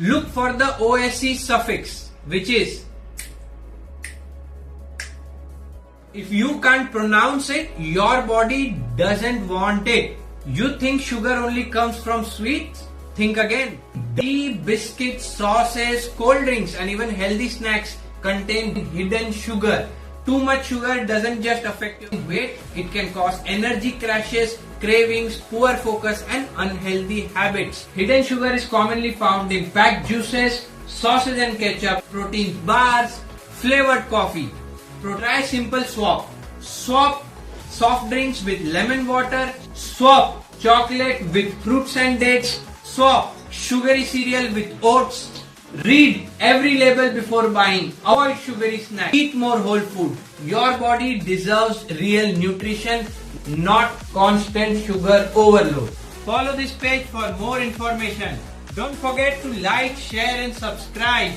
look for the OSE suffix, which is, if you can't pronounce it, your body doesn't want it. You think sugar only comes from sweets? Think again. Tea, biscuits, sauces, cold drinks and even healthy snacks contain hidden sugar. Too much sugar doesn't just affect your weight, it can cause energy crashes, cravings, poor focus and unhealthy habits. Hidden sugar is commonly found in packed juices, sauces and ketchup, protein bars, flavored coffee. Try simple swap. Swap soft drinks with lemon water. Swap chocolate with fruits and dates. Swap sugary cereal with oats. Read every label before buying. Avoid sugary snacks. Eat more whole food. Your body deserves real nutrition, not constant sugar overload. Follow this page for more information. Don't forget to like, share and subscribe.